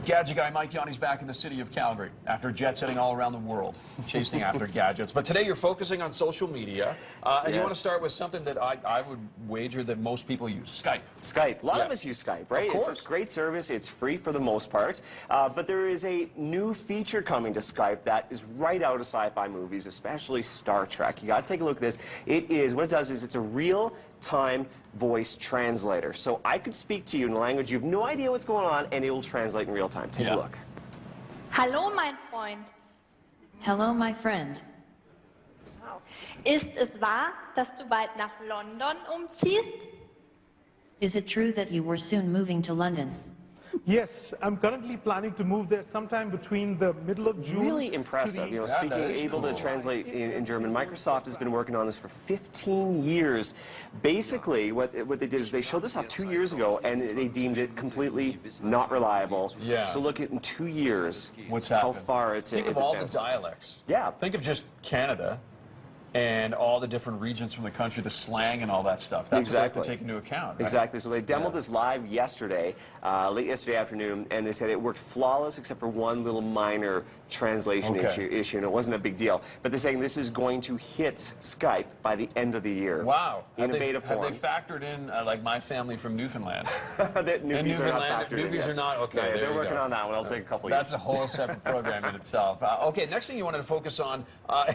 Gadget guy Mike Yawney's back in the city of Calgary after jet-setting all around the world, chasing after gadgets. But today you're focusing on social media, and you want to start with something that I would wager that most people use, Skype. Skype. A lot of us use Skype, right? Of course. It's a great service. It's free for the most part. But there is a new feature coming to Skype that is right out of sci-fi movies, especially Star Trek. You got to take a look at this. What it does is it's a real-time voice translator. So I could speak to you in a language you have no idea what's going on, and it will translate in real time. Take a look. Hallo, mein Freund. Hello, my friend. Ist es wahr, dass du bald nach London umziehst? Is it true that you were soon moving to London? Yes, I'm currently planning to move there sometime between the middle of June. Really impressive. You know, able to translate in German. Microsoft has been working on this for 15 years. Basically, what they did is they showed this off 2 years ago, and they deemed it completely not reliable. Yeah. So look at in 2 years, What's happened? how far it's Think of all the dialects. Yeah. Think of just Canada and all the different regions from the country, the slang and all that stuff. That's what they have to take into account, right? Exactly. So they demoed this live yesterday, late yesterday afternoon, and they said it worked flawless except for one little minor translation issue, and it wasn't a big deal. But they're saying this is going to hit Skype by the end of the year. Wow. Innovative form. Have they factored in, like my family from Newfoundland? Newfies are not factored in Newfies yet. are not? Okay, No, there they're you working go. on that one. It'll take a couple years. That's a whole separate program in itself. Okay, next thing you wanted to focus on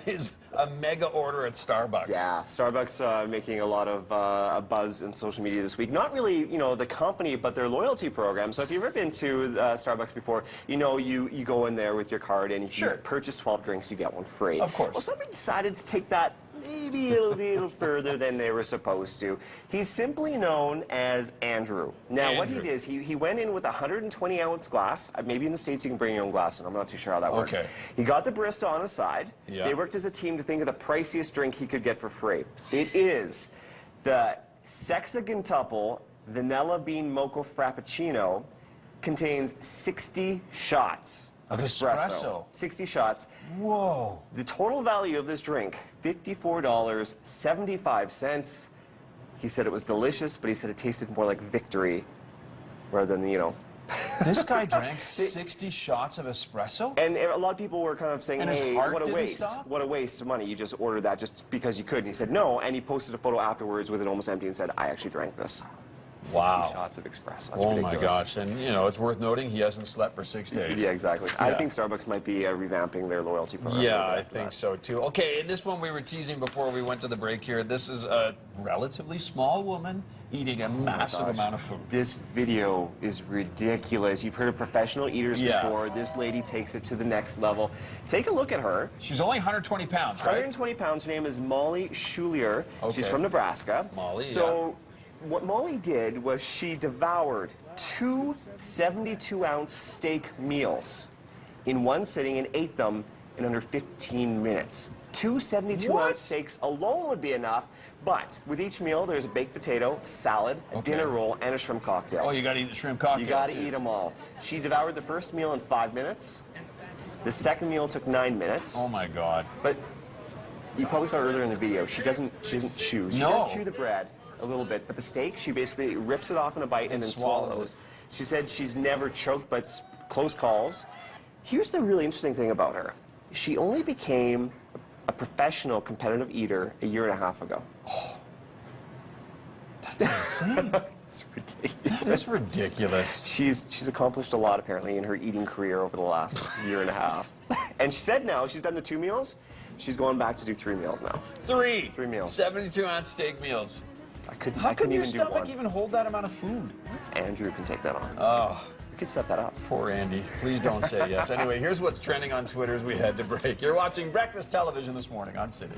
is a mega order at Starbucks. Yeah, Starbucks making a lot of a buzz in social media this week. Not really, you know, the company, but their loyalty program. So if you've ever been to Starbucks before, you know, you go in there with your card, and if you purchase 12 drinks, you get one free. Of course. Well, somebody decided to take that maybe a little further than they were supposed to. He's simply known as Andrew. Now, what he did is he went in with a 120-ounce glass. Maybe in the States you can bring your own glass, and I'm not too sure how that works. He got the barista on his side. They worked as a team to think of the priciest drink he could get for free. It is the Sexagentuple Vanilla Bean Mocha Frappuccino. Contains 60 shots of espresso. 60 shots. Whoa. The total value of this drink, $54.75. He said it was delicious, but he said it tasted more like victory rather than, you know. This guy drank 60 shots of espresso? And a lot of people were kind of saying, hey, what a waste. Stop? What a waste of money. You just ordered that just because you could. And he said no, and he posted a photo afterwards with it almost empty and said, I actually drank this. 60 shots of espresso. That's ridiculous. My gosh. And, you know, it's worth noting he hasn't slept for 6 days. Yeah, exactly. I think Starbucks might be revamping their loyalty program. Yeah, I think so, too. Okay, and this one we were teasing before we went to the break here. This is a relatively small woman eating a massive amount of food. This video is ridiculous. You've heard of professional eaters before. This lady takes it to the next level. Take a look at her. She's only 120 pounds, right? 120 pounds. Her name is Molly Schulier. She's from Nebraska. Molly, What Molly did was she devoured 2 72-ounce steak meals in one sitting and ate them in under 15 minutes. 2 72-ounce steaks alone would be enough, but with each meal there's a baked potato, salad, a dinner roll, and a shrimp cocktail. Oh, you got to eat the shrimp cocktail. You got to eat them all. She devoured the first meal in 5 minutes. The second meal took 9 minutes. Oh my God! But you probably saw earlier in the video, she doesn't chew. She does chew the bread a little bit, but the steak, she basically rips it off in a bite and then swallows. She said she's never choked, but it's close calls. Here's the really interesting thing about her. She only became a professional competitive eater a year and a half ago. Oh, that's insane. It's ridiculous. That is ridiculous. She's accomplished a lot, apparently, in her eating career over the last year and a half. And she said now, she's done the 2 meals, she's going back to do 3 meals now. 3 meals. 72-ounce steak meals. How could your stomach even hold that amount of food? Andrew can take that on. Oh. We could set that up. Poor Andy. Please don't say yes. Anyway, here's what's trending on Twitter as we head to break. You're watching Breakfast Television this morning on City.